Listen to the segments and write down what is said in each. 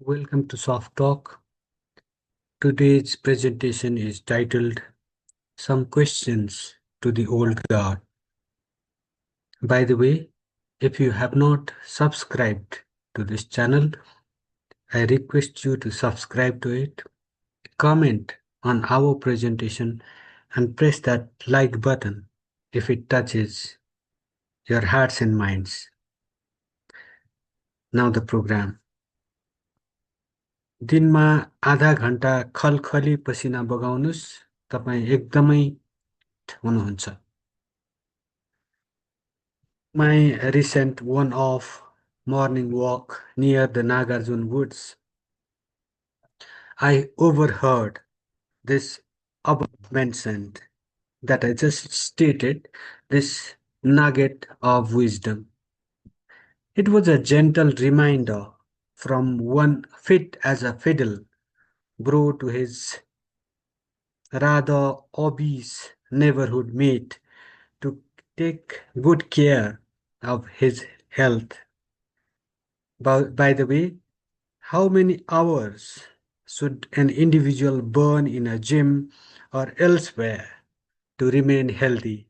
Welcome to Soft Talk. Today's presentation is titled Some Questions to the Old Guard. By the way, if you have not subscribed to this channel, I request you to subscribe to it, comment on our presentation, and press that like button if it touches your hearts and minds. Now the program. दिनमा आधा घन्टा खलखली पसिना बगाउनुस्, तपाईँ एकदमै हुनुहुन्छ। My recent one-off morning walk near the Nagarjun woods, I overheard this above mentioned that I just stated, this nugget of wisdom. It was a gentle reminder from one fit as a fiddle bro to his rather obese neighborhood mate to take good care of his health. By the way, how many hours should an individual burn in a gym or elsewhere to remain healthy,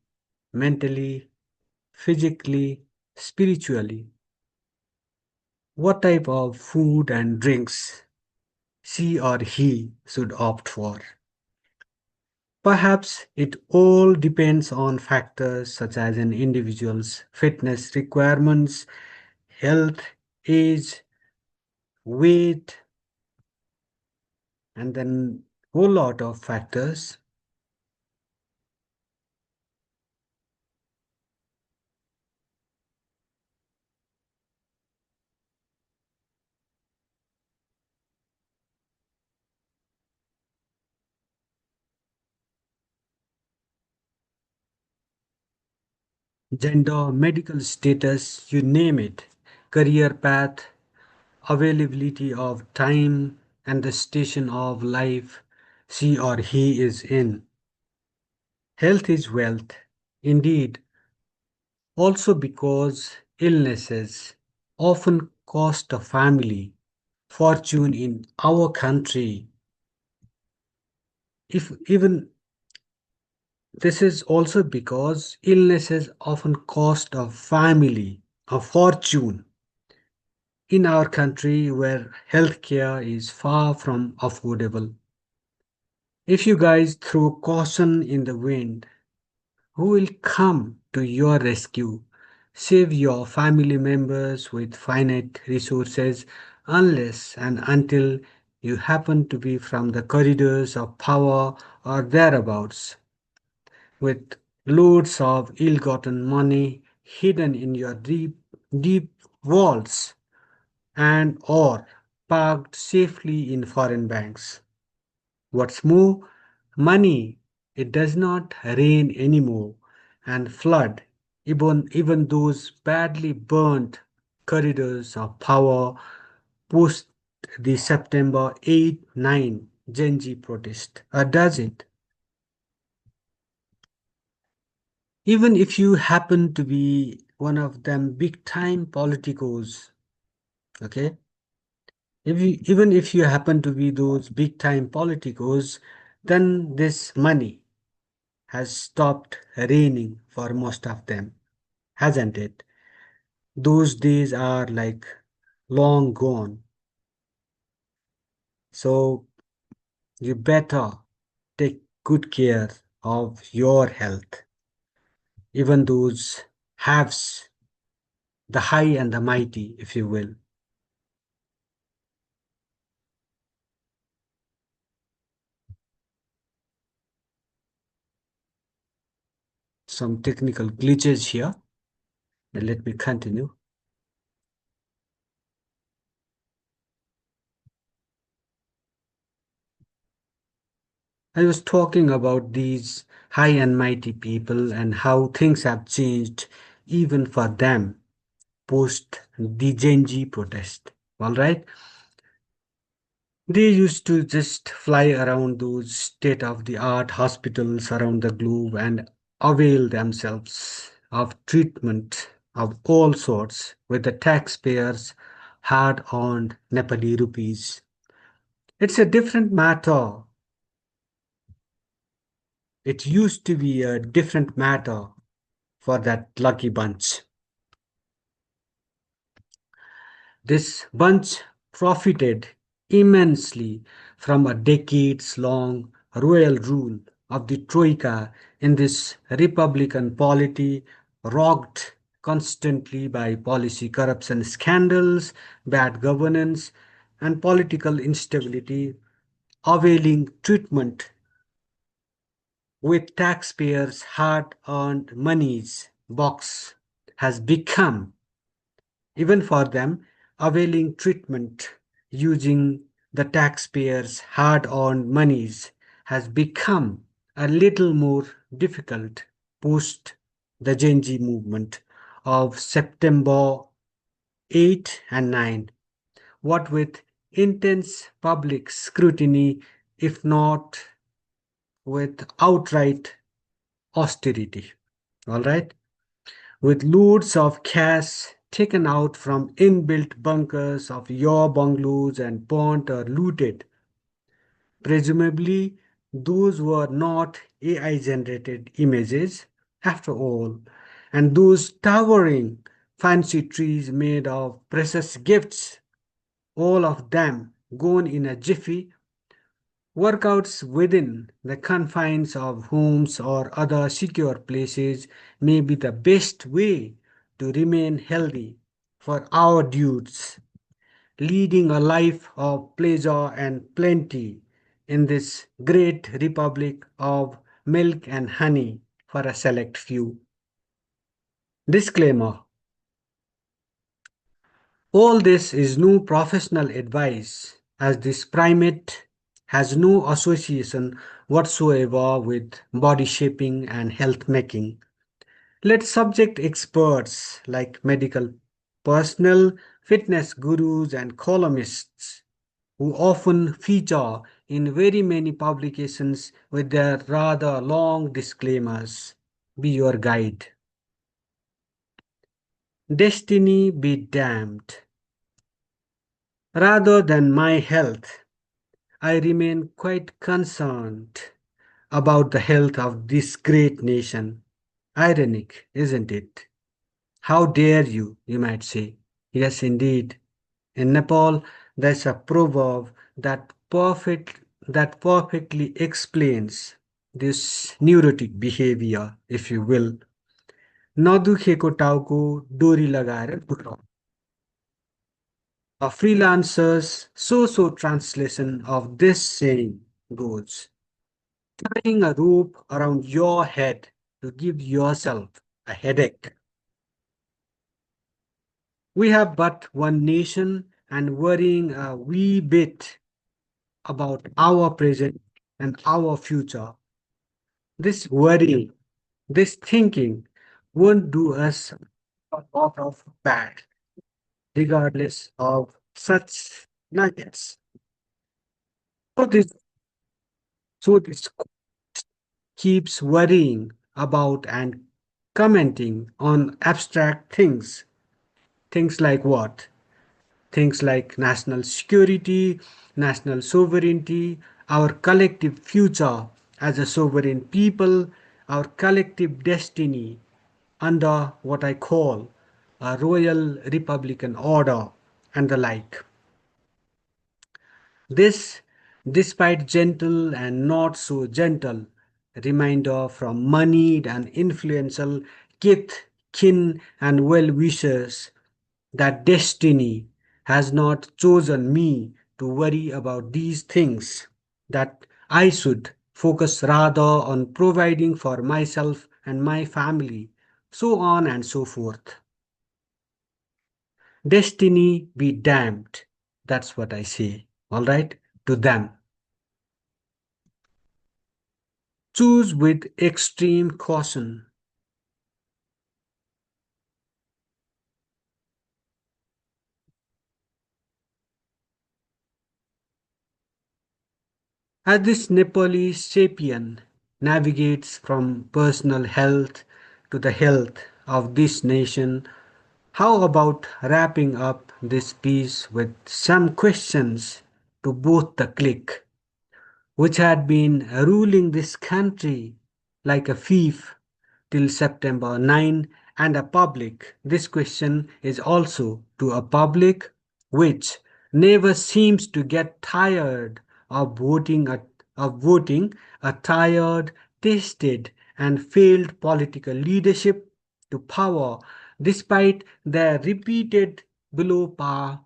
mentally, physically, spiritually? What type of food and drinks she or he should opt for? Perhaps it all depends on factors such as an individual's fitness requirements, health, age, weight, and then whole lot of factors. Gender, medical status, you name it, career path, availability of time, and the station of life she or he is in. Health is wealth, indeed, also because illnesses often cost a family fortune in our country. If even this is also because illnesses often cost a family a fortune in our country where healthcare is far from affordable. If you guys throw caution in the wind, who will come to your rescue? Save your family members with finite resources unless and until you happen to be from the corridors of power or thereabouts, with loads of ill-gotten money hidden in your deep vaults and or parked safely in foreign banks. What's more, money, it does not rain anymore and flood even those badly burnt corridors of power post the September 8 9 Gen Z protest. Or does it? Even if you happen to be one of them big time politicos, okay? Even if you happen to be those big time politicos, then this money has stopped raining for most of them, hasn't it? Those days are like long gone. So you better take good care of your health. Even those haves, the high and the mighty, if you will. Some technical glitches here. Let me continue. I was talking about these high and mighty people and how things have changed even for them post the Gen Z protest. All right. They used to just fly around those state of the art hospitals around the globe and avail themselves of treatment of all sorts with the taxpayers' hard earned Nepali rupees. It's a different matter. It used to be a different matter for that lucky bunch. This bunch profited immensely from a decades long royal rule of the Troika in this Republican polity, rocked constantly by policy corruption scandals, bad governance, and political instability, availing treatment with taxpayers' hard earned monies box has become, even for them, availing treatment using the taxpayers' hard earned monies has become a little more difficult post the Gen Z movement of September 8 and 9, what with intense public scrutiny, if not with outright austerity. All right? With loads of cash taken out from inbuilt bunkers of your bungalows and burnt or looted. Presumably, those were not AI generated images after all, and those towering fancy trees made of precious gifts, all of them gone in a jiffy. Workouts within the confines of homes or other secure places may be the best way to remain healthy for our dudes, leading a life of pleasure and plenty in this great republic of milk and honey for a select few. Disclaimer: all this is no professional advice, as this primate has no association whatsoever with body shaping and health making. Let subject experts like medical personnel, fitness gurus, and columnists, who often feature in very many publications with their rather long disclaimers, be your guide. Destiny be damned. Rather than my health, I remain quite concerned about the health of this great nation. Ironic, isn't it? How dare you, you might say. Yes, indeed. In Nepal, there's a proverb that perfectly explains this neurotic behavior, if you will. नदुखेको टाउको डोरी लगाएर घुटाउ. A freelancer's so translation of this saying goes: tying a rope around your head to give yourself a headache. We have but one nation, and worrying a wee bit about our present and our future. This worry, this thinking won't do us a lot of bad, regardless of such nuggets. So this, so this keeps worrying about and commenting on abstract things. Things like what? Things like national security, national sovereignty, our collective future as a sovereign people, our collective destiny under what I call a royal republican order, and the like. This, despite gentle and not so gentle reminder from moneyed and influential kith, kin, and well wishers that destiny has not chosen me to worry about these things, that I should focus rather on providing for myself and my family, so on and so forth. Destiny be damned. That's what I say, all right, to them. Choose with extreme caution. As this Nepali sapien navigates from personal health to the health of this nation, How about wrapping up this piece with some questions to both the clique, which had been ruling this country like a thief till September 9, and a public. This question is also to a public which never seems to get tired of voting a tired, tasted, and failed political leadership to power despite their repeated below par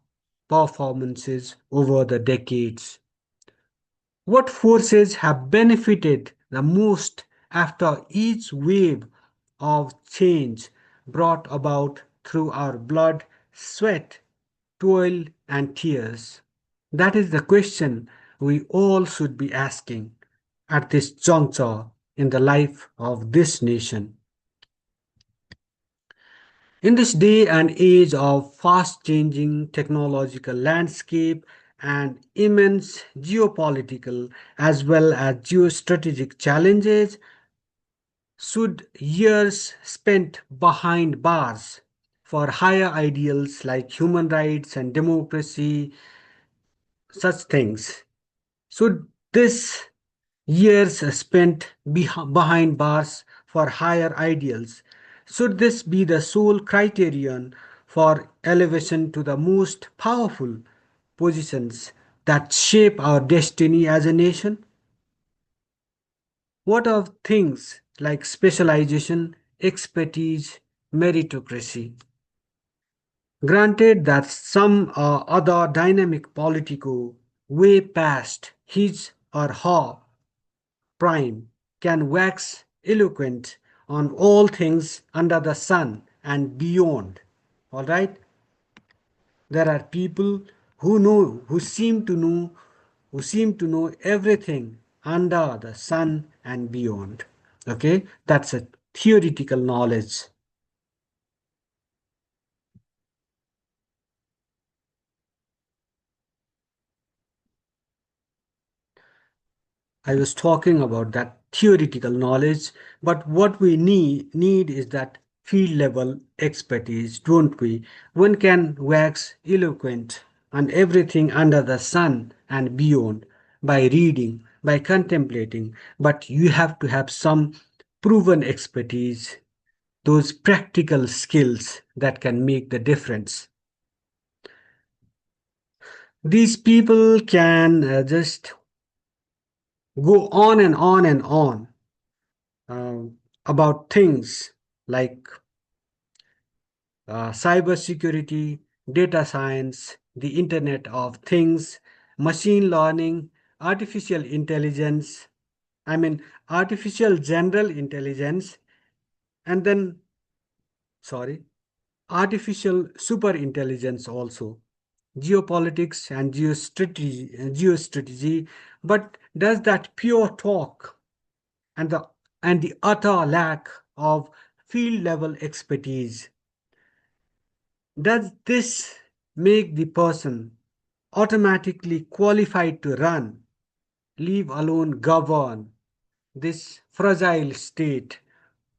performances over the decades. What forces have benefited the most after each wave of change brought about through our blood, sweat, toil, and tears? That is the question we all should be asking at this juncture in the life of this nation. In this day and age of fast changing technological landscape and immense geopolitical as well as geostrategic challenges, should years spent behind bars for higher ideals like human rights and democracy, such things, should this years spent behind bars for higher ideals, should this be the sole criterion for elevation to the most powerful positions that shape our destiny as a nation? What of things like specialization, expertise, meritocracy? Granted that some other dynamic politico way past his or her prime can wax eloquent on all things under the sun and beyond. All right? There are people who know, who seem to know everything under the sun and beyond. Okay? That's a theoretical knowledge. I was talking about that theoretical knowledge, but what we need is that field level expertise, don't we? One can wax eloquent on everything under the sun and beyond by reading, by contemplating, but you have to have some proven expertise, those practical skills that can make the difference. These people can just go on and on and on about things like cybersecurity, data science, the Internet of Things, machine learning, artificial intelligence, I mean, artificial general intelligence, and then, sorry, artificial super intelligence also, geopolitics and geostrategy. But does that pure talk and the utter lack of field level expertise, does this make the person automatically qualified to run, leave alone govern this fragile state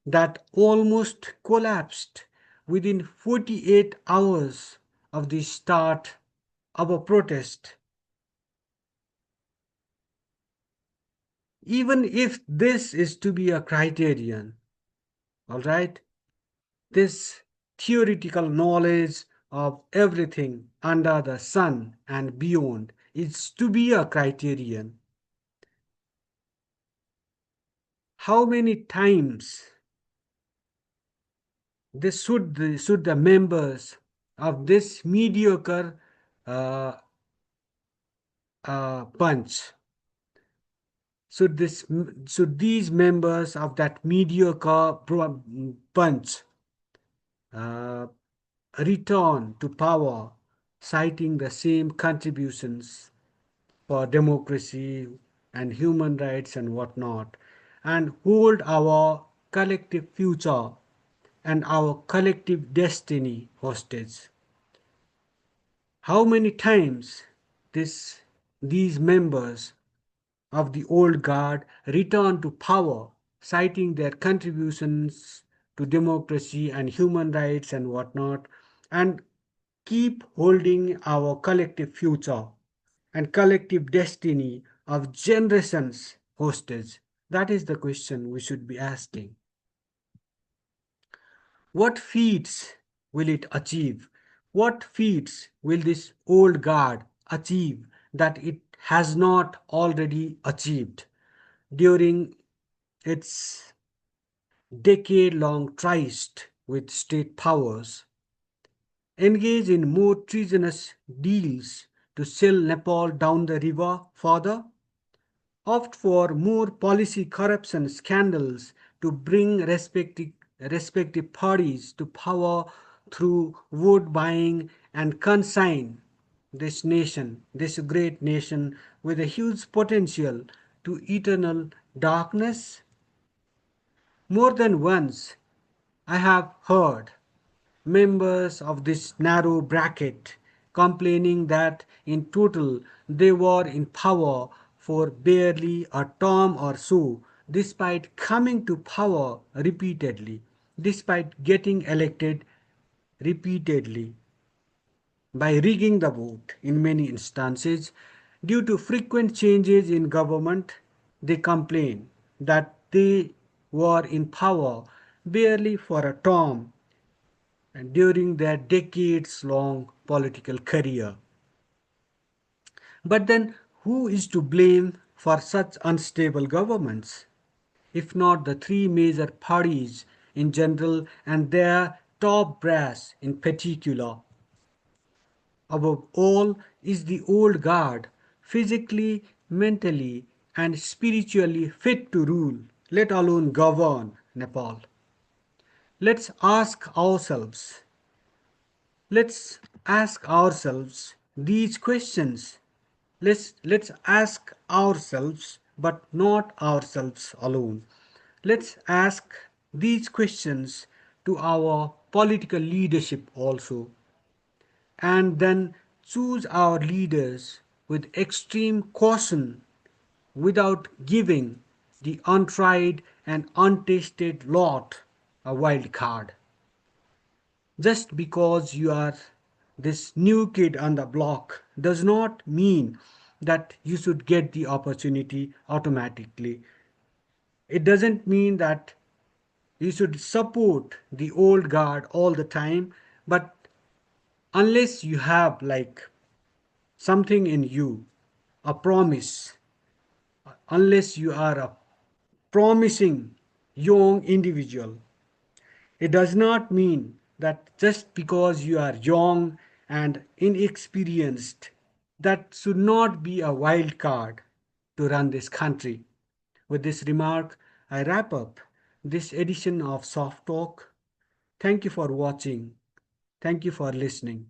that almost collapsed within 48 hours of the start of a protest? Even if this is to be a criterion, all right, this theoretical knowledge of everything under the sun and beyond is to be a criterion. How many times should the members of this mediocre uh, bunch, should these members of that mediocre bunch uh, return to power, citing the same contributions for democracy and human rights and whatnot, and hold our collective future and our collective destiny hostage? How many times this, these members of the old guard return to power, citing their contributions to democracy and human rights and whatnot, and keep holding our collective future and collective destiny of generations hostage? That is the question we should be asking. What feats will it achieve? What feats will this old guard achieve that it has not already achieved during its decade long tryst with state powers? Engage in more treasonous deals to sell Nepal down the river further? Opt for more policy corruption scandals to bring respective parties to power through vote buying and consign this nation, this great nation with a huge potential to eternal darkness? More than once I have heard members of this narrow bracket complaining that in total they were in power for barely a term or so, despite coming to power repeatedly, despite getting elected repeatedly by rigging the vote in many instances. Due to frequent changes in government, they complain that they were in power barely for a term and during their decades long political career. But then, who is to blame for such unstable governments, if not the three major parties in general and their top brass in particular? Above all, is the old guard physically, mentally, and spiritually fit to rule, let alone govern Nepal? Let's ask ourselves Let's ask ourselves these questions. Let's ask ourselves, but not ourselves alone. Let's ask these questions to our political leadership also, and then choose our leaders with extreme caution without giving the untried and untested lot a wild card. Just because you are this new kid on the block does not mean that you should get the opportunity automatically. It doesn't mean that you should support the old guard all the time, but unless you have like something in you, a promise, unless you are a promising young individual, it does not mean that just because you are young and inexperienced, that should not be a wild card to run this country. With this remark, I wrap up this edition of Soft Talk. Thank you for watching. Thank you for listening.